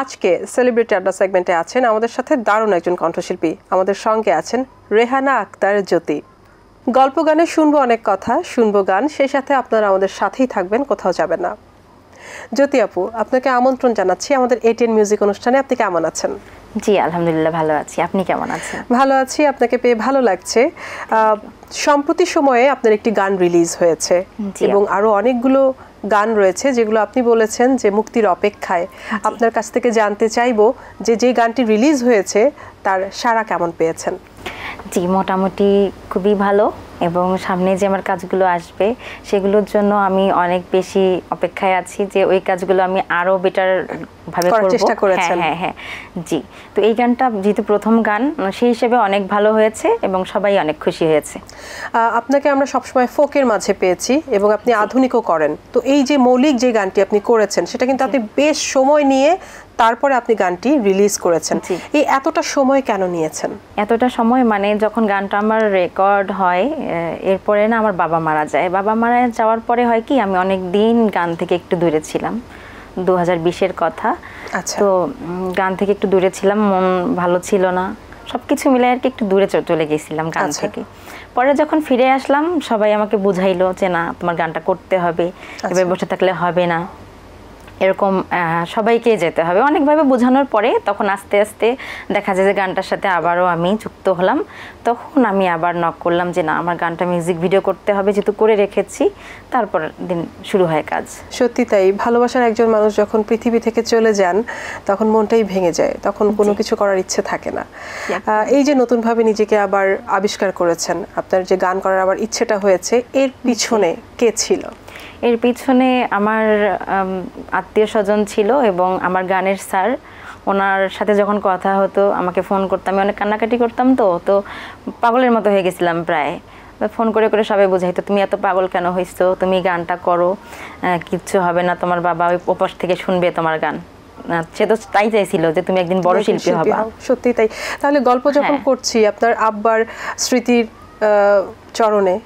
আজকে সেলিব্রিটি আড্ডা সেগমেন্টে আছেন আমাদের সাথে দারুণ একজন কণ্ঠশিল্পী, আমাদের সঙ্গে আছেন রেহানা আক্তার জ্যোতি। গল্প গানে শুনবো অনেক কথা, শুনবো গান, সেই সাথে আপনারা আমাদের সাথেই থাকবেন, কোথাও যাবেন না। জ্যোতি আপু, আপনাকে আমন্ত্রণ জানাচ্ছি আমাদের এটিএন মিউজিক অনুষ্ঠানে। আপনি কেমন আছেন? জি আলহামদুলিল্লাহ ভালো আছি, আপনি কেমন আছেন? ভালো আছি, আপনাকে পেয়ে ভালো লাগছে। সম্প্রতি সময়ে আপনার একটি গান রিলিজ হয়েছে এবং আরো অনেকগুলো গান রয়েছে যেগুলো আপনি বলেছেন যে মুক্তির অপেক্ষায়। আপনার কাছ থেকে জানতে চাইবো যে যে গানটি রিলিজ হয়েছে তার সাড়া কেমন পেয়েছেন? জি মোটামুটি খুবই ভালো, এবং সামনে যে আমার কাজগুলো আসবে সেগুলোর জন্য আমি অনেক বেশি অপেক্ষায় আছি যে ওই কাজগুলো আমি আরো বেটার ভাবে করব, চেষ্টা করেছেন। হ্যাঁ হ্যাঁ জি। তো এই গানটা যেহেতু প্রথম গান, সেই হিসেবে অনেক ভালো হয়েছে এবং সবাই অনেক খুশি হয়েছে। আপনাকে আমরা সবসময় ফোকের মাঝে পেয়েছি এবং আপনি আধুনিকও করেন, তো এই যে মৌলিক যে গানটি আপনি করেছেন সেটা কিন্তু আপনি বেশ সময় নিয়ে তারপরে আপনি গানটি রিলিজ করেছেন। এই এতটা সময় কেন নিয়েছেন? এতটা সময় মানে যখন গানটা আমার রেকর্ড হয়, এরপরে না আমার বাবা মারা যায়। বাবা মারা যাওয়ার পরে হয় কি, আমি অনেক দিন গান থেকে একটু দূরে ছিলাম, 2020-এর কথা। তো গান থেকে একটু দূরে ছিলাম, মন ভালো ছিল না, সবকিছু মিলে আর কি একটু দূরে চলে গেছিলাম গান থেকে। পরে যখন ফিরে আসলাম সবাই আমাকে বুঝাইলো যে না, তোমার গানটা করতে হবে, এভাবে বসে থাকলে হবে না, এরকম সবাইকে যেতে হবে। অনেকভাবে বোঝানোর পরে তখন আস্তে আস্তে দেখা যায় যে গানটার সাথে আবারও আমি যুক্ত হলাম। তখন আমি আবার নক করলাম যে না, আমার গানটা মিউজিক ভিডিও করতে হবে, যেহেতু করে রেখেছি। তারপর দিন শুরু হয় কাজ। সত্যি তাই, ভালোবাসার একজন মানুষ যখন পৃথিবী থেকে চলে যান তখন মনটাই ভেঙে যায়, তখন কোনো কিছু করার ইচ্ছে থাকে না। এই যে নতুনভাবে নিজেকে আবার আবিষ্কার করেছেন, আপনার যে গান করার আবার ইচ্ছেটা হয়েছে, এর পিছনে কে ছিল? এর পিছনে আমার আত্মীয় স্বজন ছিল এবং আমার গানের স্যার, ওনার সাথে যখন কথা হতো আমাকে ফোন করতাম, আমি অনেক কান্নাকাটি করতাম, তো পাগলের মতো হয়ে গেছিলাম প্রায়। ফোন করে করে সবাই বোঝাইতো, তুমি এত পাগল কেন হইছো, তুমি গানটা করো, কিচ্ছু হবে না, তোমার বাবা ওই ওপাশ থেকে শুনবে তোমার গান। সে তো তাই চাইছিল যে তুমি একদিন বড় শিল্পী হবা। সত্যি তাই। তাহলে গল্প যখন করছি, আপনার আব্বার স্মৃতির চরণে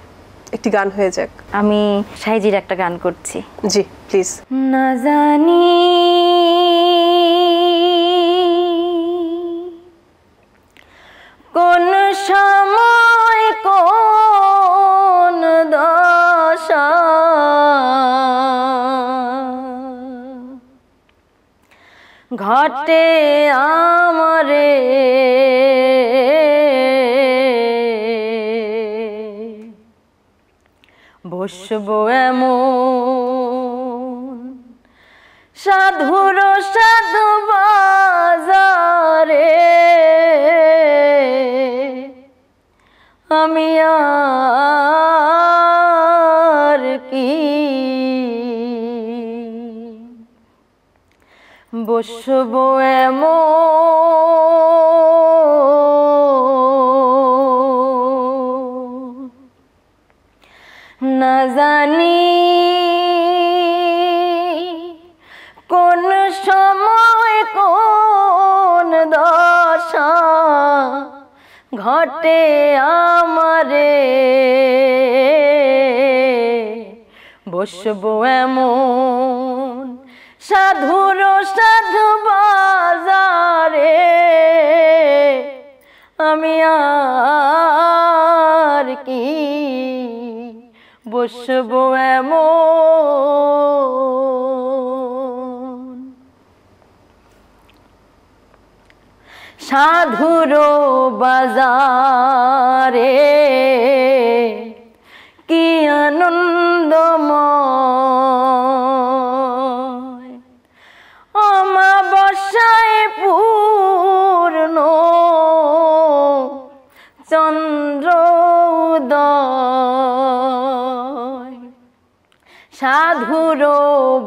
একটি গান হয়ে যাক। আমি সাইজির একটা গান করছি। জি প্লিজ। না জানি কোন সময় কোন দশা ঘটে আমারে, বসবো এমন সাধুর সাধু বাজারে, আমি আর কি বসবো এমন, না জানি কোন সময় কোন দশা ঘটে আমারে, বসবো এমন সাধুর সাধু বাজারে, আমি আর কি বসবো এমন। সাধুর বাজারে কি আনন্দময়, অমাবস্যায় পূর্ণ চন্দ্র উদয়, সাধুর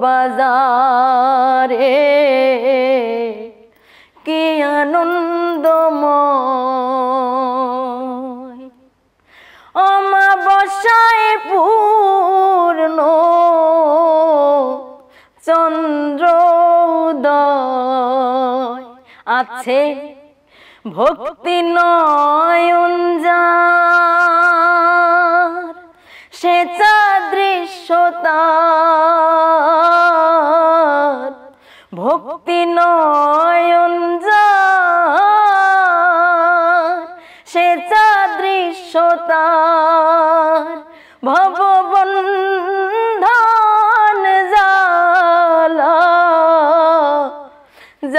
বাজারে কি আনন্দময়, অমাবস্যায় পূর্ণ চন্দ্র উদয়, আছে ভক্তি নয়ন যার, সে চাদৃশ্যতার ভক্তি নয়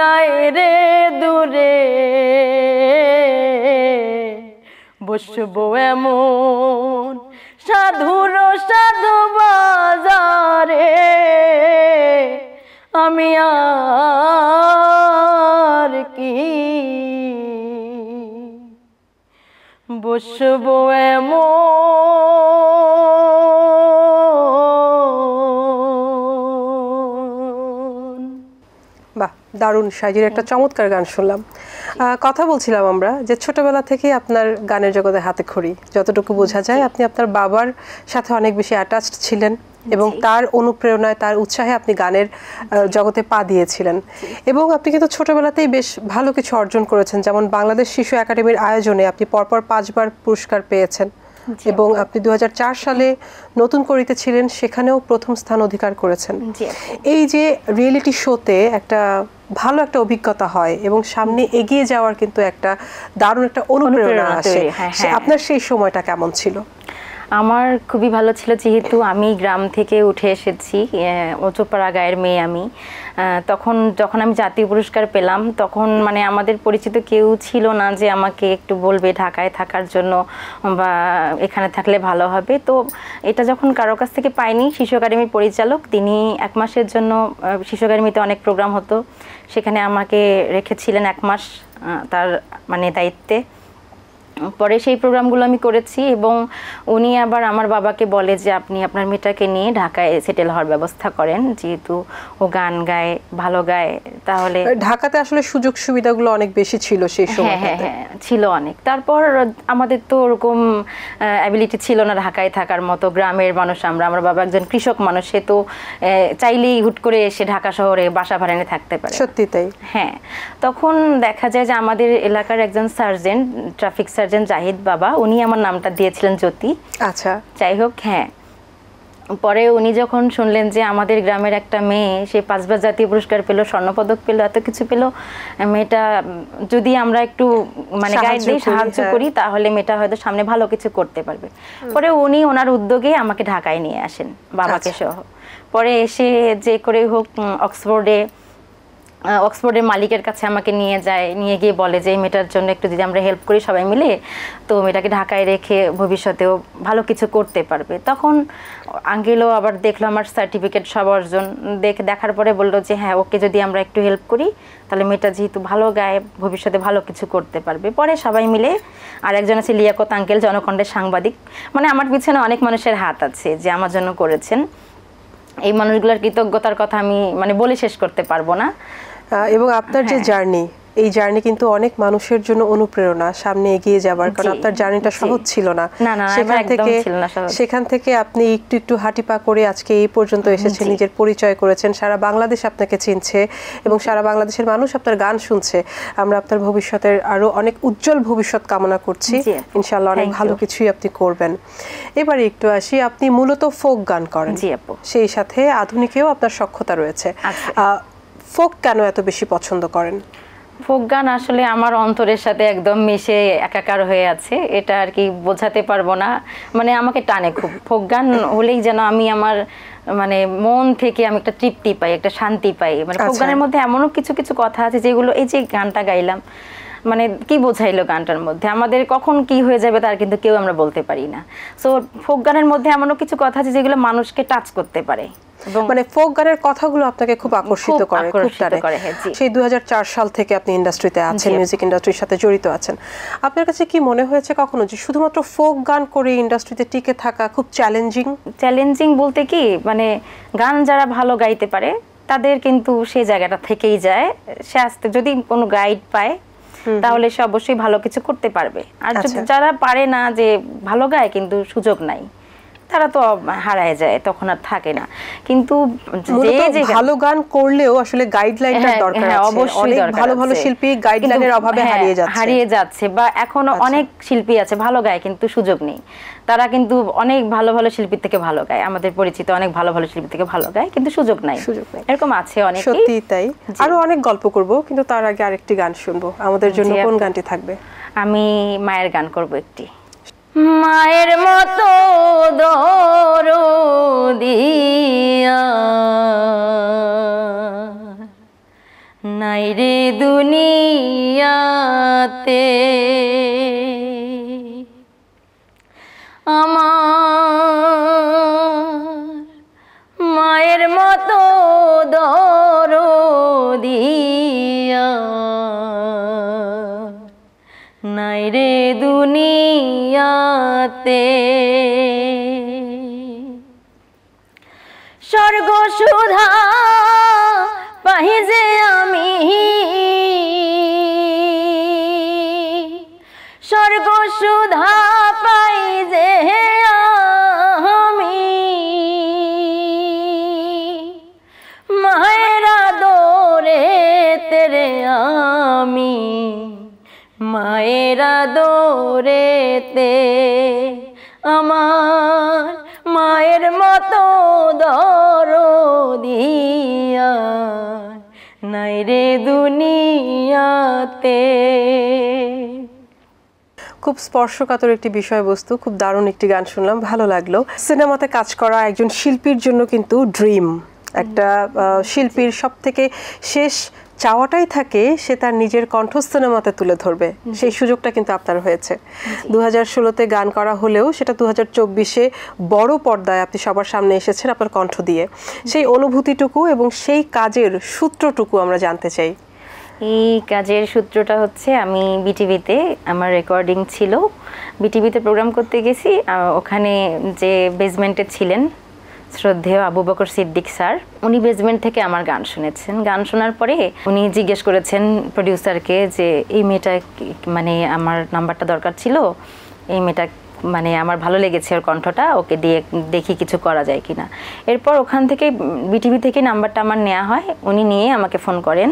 যায় রে দূরে বসবো এমন সাধুর সাধু বাজারে আমি আর কি বসবো এমন। বাহ, দারুণ সাজির একটা চমৎকার গান শুনলাম। কথা বলছিলাম আমরা যে ছোটবেলা থেকেই আপনার গানের জগতে হাতে খড়ি, যতটুকু বোঝা যায় আপনি আপনার বাবার সাথে অনেক বেশি অ্যাটাচড ছিলেন এবং তার অনুপ্রেরণায় তার উৎসাহে আপনি গানের জগতে পা দিয়েছিলেন এবং আপনি কিন্তু ছোটবেলাতেই বেশ ভালো কিছু অর্জন করেছেন, যেমন বাংলাদেশ শিশু একাডেমির আয়োজনে আপনি পরপর 5 বার পুরস্কার পেয়েছেন এবং আপনি 2004 সালে নতুন করিতে ছিলেন, সেখানেও প্রথম স্থান অধিকার করেছেন। এই যে রিয়েলিটি শোতে একটা ভালো একটা অভিজ্ঞতা হয় এবং সামনে এগিয়ে যাওয়ার কিন্তু একটা দারুণ একটা অনুপ্রেরণা আসে, আপনার সেই সময়টা কেমন ছিল? আমার খুবই ভালো ছিল, যেহেতু আমি গ্রাম থেকে উঠে এসেছি, ওচোপাড়া গায়ের মেয়ে আমি। যখন আমি জাতীয় পুরস্কার পেলাম তখন মানে আমাদের পরিচিত কেউ ছিল না যে আমাকে একটু বলবে ঢাকায় থাকার জন্য বা এখানে থাকলে ভালো হবে। তো এটা যখন কারো কাছ থেকে পাইনি, শিশু একাডেমির পরিচালক তিনি 1 মাসের জন্য শিশু একাডেমিতে অনেক প্রোগ্রাম হতো, সেখানে আমাকে রেখেছিলেন 1 মাস তার মানে দায়িত্বে। পরে সেই প্রোগ্রামগুলো আমি করেছি এবং উনি আবার আমার বাবাকে বলে যে আপনি আপনার মেয়েটাকে নিয়ে ঢাকায় সেটেল হওয়ার ব্যবস্থা করেন, যেহেতু ও গান গায়, ভালো গায়। তাহলে ঢাকাতে আসলে সুযোগ সুবিধাগুলো অনেক বেশি ছিল সেই সময়টাতে। হ্যাঁ ছিল অনেক। তারপর আমাদের তো ওরকম অ্যাবিলিটি ছিল না ঢাকায় থাকার মতো, গ্রামের মানুষ আমরা। আমার বাবা একজন কৃষক মানুষ, সে তো চাইলেই হুট করে এসে ঢাকা শহরে বাসা ভাড়া নিয়ে থাকতে পারে। সত্যি তাই। হ্যাঁ, তখন দেখা যায় যে আমাদের এলাকার একজন সার্জেন্ট, ট্রাফিক সার্জেন্ট জাহিদ বাবা, উনি আমার নামটা দিয়েছিলেন জ্যোতি। আচ্ছা, যাই হোক, হ্যাঁ। পরে উনি যখন শুনলেন যে আমাদের গ্রামের একটা মেয়ে সে 5 বার জাতীয় পুরস্কার পেল, স্বর্ণপদক পেল, এত কিছু পেল, মেয়েটা যদি আমরা একটু মানে গাইড দিয়ে সাহায্য করি তাহলে মেয়েটা হয়তো সামনে ভালো কিছু করতে পারবে। পরে উনি ওনার উদ্যোগে আমাকে ঢাকায় নিয়ে আসেন বাবাকে সহ। পরে এসে যে করে হোক অক্সফোর্ডের মালিকের কাছে আমাকে নিয়ে যায়, নিয়ে গিয়ে বলে যে এই মেয়েটার জন্য একটু যদি আমরা হেল্প করি সবাই মিলে, তো মেয়েটাকে ঢাকায় রেখে ভবিষ্যতেও ভালো কিছু করতে পারবে। তখন আঙ্কেলও আবার দেখলো আমার সার্টিফিকেট সব অর্জন, দেখার পরে বললো যে হ্যাঁ, ওকে যদি আমরা একটু হেল্প করি তাহলে মেয়েটা যেহেতু ভালো গায় ভবিষ্যতে ভালো কিছু করতে পারবে। পরে সবাই মিলে, আর একজন আছে লিয়াকত আঙ্কেল, জনকণ্ঠের সাংবাদিক, মানে আমার পিছনে অনেক মানুষের হাত আছে যে আমার জন্য করেছেন। এই মানুষগুলোর কৃতজ্ঞতার কথা আমি মানে বলে শেষ করতে পারবো না। এবং আপনার যে জার্নি, এই জার্নি কিন্তু অনেক মানুষের জন্য অনুপ্রেরণা সামনে এগিয়ে যাবার, কারণ আপনার জার্নিটা সহজ ছিল না। সেখান থেকে আপনি একটু একটু হাঁটিপা করে আজকে এই পর্যন্ত এসেছেন, নিজের পরিচয় করেছেন, সারা বাংলাদেশ আপনাকে চিনছে এবং সারা বাংলাদেশের মানুষ আপনার গান শুনছে। আমরা আপনার ভবিষ্যতের আরো অনেক উজ্জ্বল ভবিষ্যৎ কামনা করছি, ইনশাআল্লাহ অনেক ভালো কিছুই আপনি করবেন। এবারে একটু আসি, আপনি মূলত ফোক গান করেন, সেই সাথে আধুনিকেও আপনার সক্ষতা রয়েছে। ফোক কেন এত বেশি পছন্দ করেন? ফোক গান আসলে আমার অন্তরের সাথে একদম মিশে একাকার হয়ে আছে, এটা আর কি বোঝাতে পারবো না। মানে আমাকে টানে খুব, ফোক গান হলেই যেন আমি আমার মানে মন থেকে আমি একটা তৃপ্তি পাই, একটা শান্তি পাই। মানে ফোক গানের মধ্যে এমনও কিছু কিছু কথা আছে যেগুলো, এই যে গানটা গাইলাম, মানে কি বোঝাইলো গানটার মধ্যে, আমাদের কখন কি হয়ে যাবে তার কিন্তু কেউ আমরা বলতে পারি না। সো ফোক গানের মধ্যে এমনও কিছু কথা আছে যেগুলো মানুষকে টাচ করতে পারে, মানে ফোক গানের কথাগুলো আপনাকে খুব আকর্ষিত করে, খুব টানে। সেই 2004 সাল থেকে আপনি ইন্ডাস্ট্রিতে আছেন, মিউজিক ইন্ডাস্ট্রির সাথে জড়িত আছেন। আপনার কাছে কি মনে হয়েছে কখনো যে শুধুমাত্র ফোক গান করে ইন্ডাস্ট্রিতে টিকে থাকা খুব চ্যালেঞ্জিং? বলতে কি, মানে গান যারা ভালো গাইতে পারে তাদের কিন্তু সেই জায়গাটা থেকেই যায়, সে আসতে যদি কোনো গাইড পায় তাহলে সে অবশ্যই ভালো কিছু করতে পারবে। আর যারা পারে না, যে ভালো গায় কিন্তু সুযোগ নাই, তারা তো হারায় যায়, তখন আর থাকে না। কিন্তু ভালো গান করলেও আসলে গাইডলাইনটার দরকার আছে, অনেক ভালো ভালো শিল্পী গাইডলাইনের অভাবে হারিয়ে যাচ্ছে, বা এখনো অনেক শিল্পী আছে ভালো গায় কিন্তু সুযোগ নেই। তারা কিন্তু অনেক ভালো ভালো শিল্পীর থেকে ভালো গায়, আমাদের পরিচিত অনেক ভালো ভালো শিল্পী থেকে ভালো গায়, কিন্তু সুযোগ নাই, এরকম আছে অনেক। সত্যি তাই। আরো অনেক গল্প করব, কিন্তু তার আগে আরেকটি গান শুনবো। আমাদের জন্য কোন গানটি থাকবে? আমি মায়ের গান করব একটি। মায়ের মতো দরদিয়া নাই রে দুনিয়াতে আমার মায়ের মতো দরদিয়া নাই রে দুনিয়াতে। স্বর্গ সুধা পাই যে আমি, স্বর্গ সুধা পাই যে আমি, মায়ের আদরে তেরে আমি, মায়ের আদরেতে আমার মায়ের মতো দরদিয়া নাই রে দুনিয়াতে। খুব স্পর্শকাতর একটি বিষয়বস্তু, খুব দারুণ একটি গান শুনলাম, ভালো লাগলো। সিনেমাতে কাজ করা একজন শিল্পীর জন্য কিন্তু ড্রিম, একটা শিল্পীর সবথেকে শেষ চাওয়াটাই থাকে সে তার নিজের কণ্ঠ সিনেমাতে তুলে ধরবে, সেই সুযোগটা কিন্তু আপনার হয়েছে। 2016-তে গান করা হলেও সেটা 2024-এ বড় পর্দায় আপনি সবার সামনে এসেছেন আপনার কণ্ঠ দিয়ে। সেই অনুভূতিটুকু এবং সেই কাজের সূত্রটুকু আমরা জানতে চাই। এই কাজের সূত্রটা হচ্ছে, আমি বিটিভিতে আমার রেকর্ডিং ছিল, বিটিভিতে প্রোগ্রাম করতে গেছি। ওখানে যে বেসমেন্টে ছিলেন শ্রদ্ধেয় আবু বকর সিদ্দিক স্যার, উনি বেসমেন্ট থেকে আমার গান শুনেছেন। গান শোনার পরে উনি জিজ্ঞেস করেছেন প্রডিউসারকে যে এই মেয়েটা মানে আমার নাম্বারটা দরকার ছিল, এই মেয়েটা মানে আমার ভালো লেগেছে ওর কণ্ঠটা, ওকে দিয়ে দেখি কিছু করা যায় কিনা। এরপর ওখান থেকে বিটিভি থেকে নাম্বারটা আমার নেওয়া হয়, উনি নিয়ে আমাকে ফোন করেন।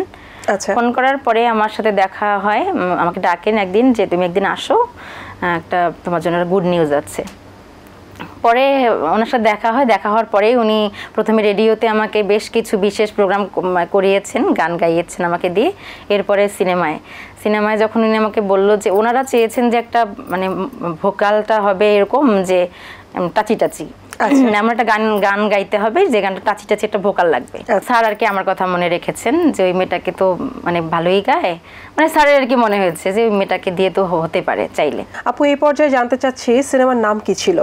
ফোন করার পরে আমার সাথে দেখা হয়, আমাকে ডাকেন একদিন যে তুমি একদিন আসো, একটা তোমার জন্য গুড নিউজ আছে। পরে ওনার সাথে দেখা হয়, দেখা হওয়ার পরেই উনি প্রথমে রেডিওতে আমাকে বেশ কিছু বিশেষ প্রোগ্রাম করিয়েছেন, গান গাইয়েছেন আমাকে দিয়ে। এরপরে সিনেমায় যখন উনি আমাকে বললো যে ওনারা চেয়েছেন যে একটা মানে ভোকালটা হবে এরকম যে টাচি টাচি, আমরা একটা গান গাইতে হবে যে গানটা টাচি টাচি একটা ভোকাল লাগবে। স্যার আর কি আমার কথা মনে রেখেছেন যে ওই মেয়েটাকে তো মানে ভালোই গায়, মানে স্যারের আর কি মনে হয়েছে যে ওই মেয়েটাকে দিয়ে তো হতে পারে চাইলে। আপু এই পর্যায়ে জানতে চাচ্ছি সিনেমার নাম কি ছিল?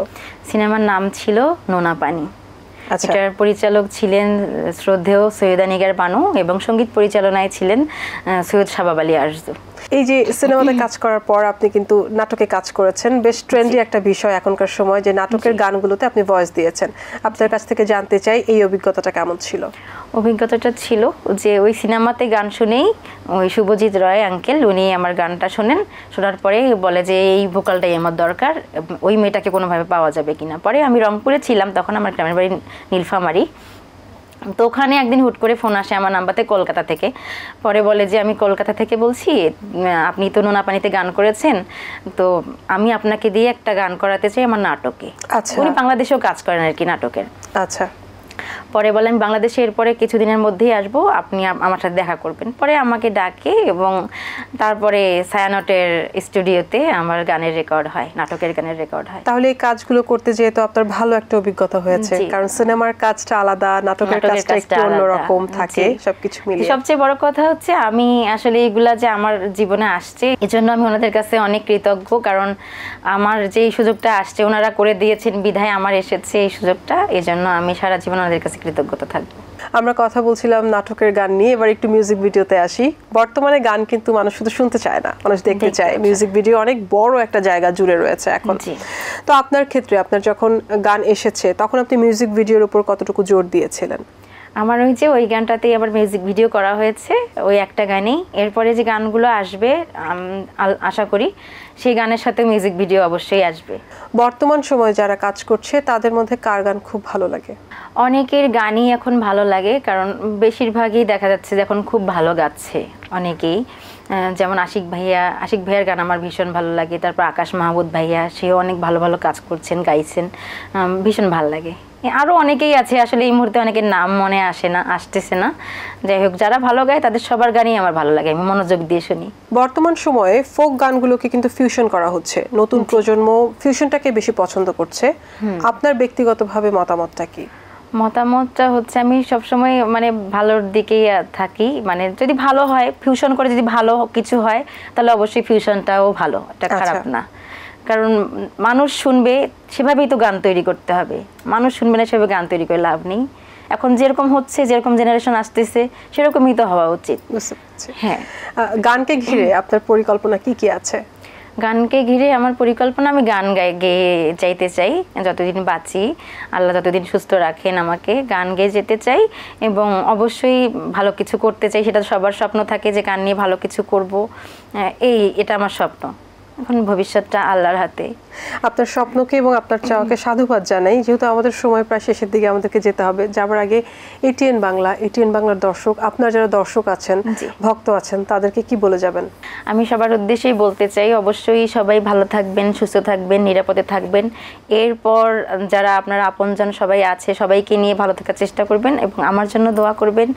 সিনেমার নাম ছিল নোনা পানি। এটার পরিচালক ছিলেন শ্রদ্ধেয় সৈয়দা নিগার বানু এবং সঙ্গীত পরিচালনায় ছিলেন সৈয়দ শাবাব আলী আরজু। এই যে সিনেমাতে কাজ করার পর আপনি কিন্তু নাটকে কাজ করেছেন, বেশ ট্রেন্ডি একটা বিষয় এখনকার সময় যে নাটকের গানগুলোতে আপনি ভয়েস দিয়েছেন। আপনার কাছ থেকে জানতে চাই এই অভিজ্ঞতাটা কেমন ছিল? অভিজ্ঞতাটা ছিল যে ওই সিনেমাতে গান শুনেই ওই শুভজিৎ রয় আঙ্কেল উনি আমার গানটা শোনেন, শোনার পরে বলে যে এই ভোকালটাই আমার দরকার, ওই মেয়েটাকে কোনোভাবে পাওয়া যাবে কিনা। পরে আমি রংপুরে ছিলাম তখন, আমার গ্রামের বাড়ি নীলফামারী, তো ওখানে একদিন হুট করে ফোন আসে আমার নাম্বারে কলকাতা থেকে। পরে বলে যে আমি কলকাতা থেকে বলছি, আপনি তো নোনা পানিতে গান করেছেন, তো আমি আপনাকে দিয়ে একটা গান করাতে চাই আমার নাটকে। উনি বাংলাদেশেও কাজ করেন আর কি নাটকের। আচ্ছা। পরে বলে আমি বাংলাদেশে এরপরে কিছুদিনের মধ্যেই আসবো, আপনি আমার সাথে দেখা করবেন। পরে আমাকে ডাকে এবং তারপরে ছায়ানটের স্টুডিওতে আমার গানের রেকর্ড হয়, নাটকের গানের রেকর্ড হয়। তাহলে এই কাজগুলো করতে যেয়ে তো আপনার ভালো একটা অভিজ্ঞতা হয়েছে, কারণ সিনেমার কাজটা আলাদা, নাটকের কাজটা একটু অন্যরকম থাকে, সবকিছু মিলিয়ে। সবচেয়ে বড় কথা হচ্ছে আমি আসলে এগুলা যে আমার জীবনে আসছে এজন্য আমি ওনাদের কাছে অনেক কৃতজ্ঞ, কারণ আমার যে সুযোগটা আসছে ওনারা করে দিয়েছেন বিধায় আমার এসেছে এই সুযোগটা, এজন্য আমি সারা জীবন ওনাদের কাছে কৃতজ্ঞতা থাকবো। আমরা কথা বলছিলাম নাটকের গান নিয়ে, এবার একটু মিউজিক ভিডিওতে আসি। বর্তমানে গান কিন্তু মানুষ শুধু শুনতে চায় না, মানুষ দেখতে চায়। মিউজিক ভিডিও অনেক বড় একটা জায়গা জুড়ে রয়েছে এখন। তো আপনার ক্ষেত্রে আপনার যখন গান এসেছে তখন আপনি মিউজিক ভিডিওর উপর কতটুকু জোর দিয়েছিলেন? আমার ওই যে ওই গানটাতেই আবার মিউজিক ভিডিও করা হয়েছে, ওই একটা গানেই। এরপরে যে গানগুলো আসবে আশা করি সেই গানের সাথে মিউজিক ভিডিও অবশ্যই আসবে। বর্তমান সময়ে যারা কাজ করছে তাদের মধ্যে কার গান খুব ভালো লাগে? অনেকের গানই এখন ভালো লাগে, কারণ বেশিরভাগই দেখা যাচ্ছে যে এখন খুব ভালো গাচ্ছে অনেকেই। যেমন আশিক ভাইয়ার গান আমার ভীষণ ভালো লাগে। তারপর আকাশ মাহমুদ ভাইয়া, সেও অনেক ভালো ভালো কাজ করছেন, গাইছেন, ভীষণ ভালো লাগে। আরও অনেকেই আছে, আসলে এই মুহূর্তে অনেকের নাম মনে আসতেছে না। যাই হোক, যারা ভালো গায় তাদের সবার গানই আমার ভালো লাগে, আমি মনোযোগ দিয়ে শুনি। বর্তমান সময়ে ফোক গানগুলোকে কিন্তু ফিউশন করা হচ্ছে, নতুন প্রজন্ম ফিউশনটাকে বেশি পছন্দ করছে। আপনার ব্যক্তিগতভাবে মতামতটা কি? মতামতটা হচ্ছে আমি সবসময় মানে ভালোর দিকেই থাকি, মানে যদি ভালো হয় ফিউশন করে যদি ভালো কিছু হয় তাহলে অবশ্যই ফিউশনটাও ভালো, এটা খারাপ না। কারণ মানুষ শুনবে সেভাবেই তো গান তৈরি করতে হবে, মানুষ শুনবে না সেভাবে গান তৈরি করে লাভ নেই। এখন যেরকম হচ্ছে, যেরকম জেনারেশন আসতেছে সেরকমই তো হওয়া উচিত। হ্যাঁ, গানকে ঘিরে আপনার পরিকল্পনা কি কি আছে? গানকে ঘিরে আমার পরিকল্পনা, আমি গান গেয়ে যাইতে চাই যতদিন বাঁচি, আল্লাহ যতদিন সুস্থ রাখেন আমাকে, গান গেয়ে যেতে চাই এবং অবশ্যই ভালো কিছু করতে চাই। সেটা সবার স্বপ্ন থাকে যে গান নিয়ে ভালো কিছু করব, এটা আমার স্বপ্ন। এখন ভবিষ্যৎটা আল্লাহর হাতে। আপনার স্বপ্নকে এবং আপনার চাওয়াকে সাধুবাদ জানাই। যেহেতু আমাদের সময় প্রায় শেষের দিকে, আমাদেরকে যেতে হবে। যাবার আগে এটিএন বাংলার দর্শক, আপনার যারা দর্শক আছেন, ভক্ত আছেন, তাদেরকে কি বলে যাবেন? আমি সবার উদ্দেশ্যেই বলতে চাই, অবশ্যই সবাই ভালো থাকবেন, সুস্থ থাকবেন, নিরাপদে থাকবেন। এরপর যারা আপনার আপনজন সবাই আছে, সবাইকে নিয়ে ভালো থাকার চেষ্টা করবেন এবং আমার জন্য দোয়া করবেন।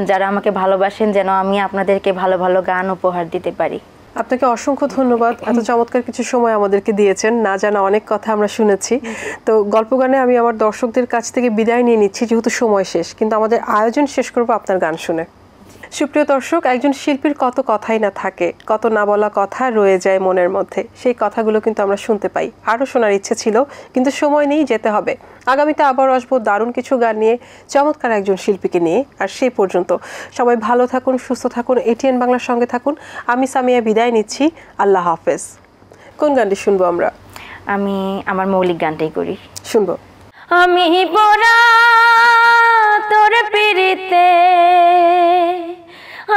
যারা আমাকে ভালোবাসেন যেন আমি আপনাদেরকে ভালো ভালো গান উপহার দিতে পারি। আপনাকে অসংখ্য ধন্যবাদ, এত চমৎকার কিছু সময় আমাদেরকে দিয়েছেন। না জানা অনেক কথা আমরা শুনেছি। তো গল্প গানে আমি আমার দর্শকদের কাছ থেকে বিদায় নিয়ে নিচ্ছি, যেহেতু সময় শেষ, কিন্তু আমাদের আয়োজন শেষ করব আপনার গান শুনে। সুপ্রিয় দর্শক, একজন শিল্পীর কত কথাই না থাকে, কত না বলা কথা রয়ে যায় মনের মধ্যে। সেই কথাগুলো কিন্তু আমরা শুনতে পাই, আরও শোনার ইচ্ছে ছিল, কিন্তু সময় নেই, যেতে হবে। আগামীতে আবার আসবো দারুণ কিছু গান নিয়ে, চমৎকার একজন শিল্পীকে নিয়ে। আর সেই পর্যন্ত সবাই ভালো থাকুন, সুস্থ থাকুন, এটিএন বাংলার সঙ্গে থাকুন। আমি সামিয়া বিদায় নিচ্ছি, আল্লাহ হাফেজ। কোন গানটি শুনবো আমরা? আমি আমার মৌলিক গানটাই করি, শুনবো। আমি পড়া তোর পিড়িতে,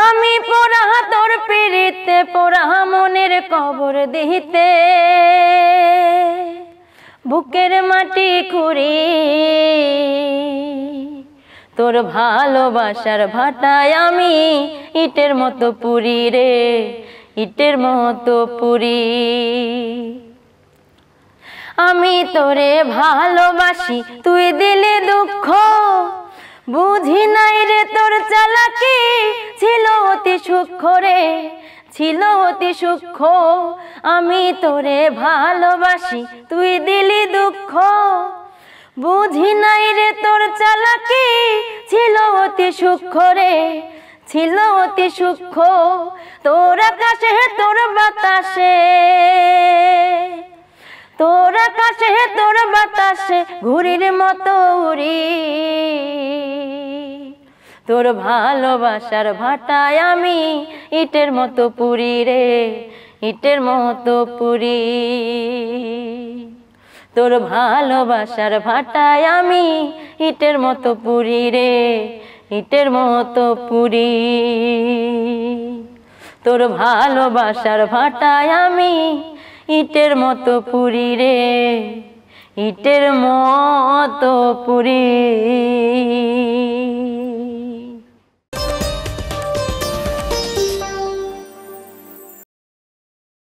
আমি পড়া তোর পিড়িতে, পড়া মনের কবর দিতে, বুকের মাটি খুঁড়ি তোর ভালোবাসার ভাটায় আমি ইটের মতো পুরি রে, ইটের মতো পুরি। আমি তোরে ভালোবাসি, তুই দিলে দুঃখ, বুঝি নাই রে তোর চালাকি, ছিল অতি সূক্ষ্ম রে, ছিল অতি সূক্ষ্ম। আমি তোরে ভালোবাসি, তুই দিলি দুঃখ, বুঝি নাই রে তোর চালাকি, ছিল অতি সূক্ষ্ম রে, ছিল অতি সূক্ষ্ম। তোর আকাশে তোর বাতাসে, তোর আকাশে তোর বাতাসে ঘুড়ির মতো উড়ি, তোর ভালোবাসার ভাটায় আমি ইটের মতো পুরি রে, ইটের মতো পুরি। তোর ভালোবাসার ভাটায় আমি ইটের মতো পুরি রে, ইটের মতো পুরি। তোর ভালোবাসার ভাটায় আমি ইটের মতো পুরি রে, ইটের মতো পুরি।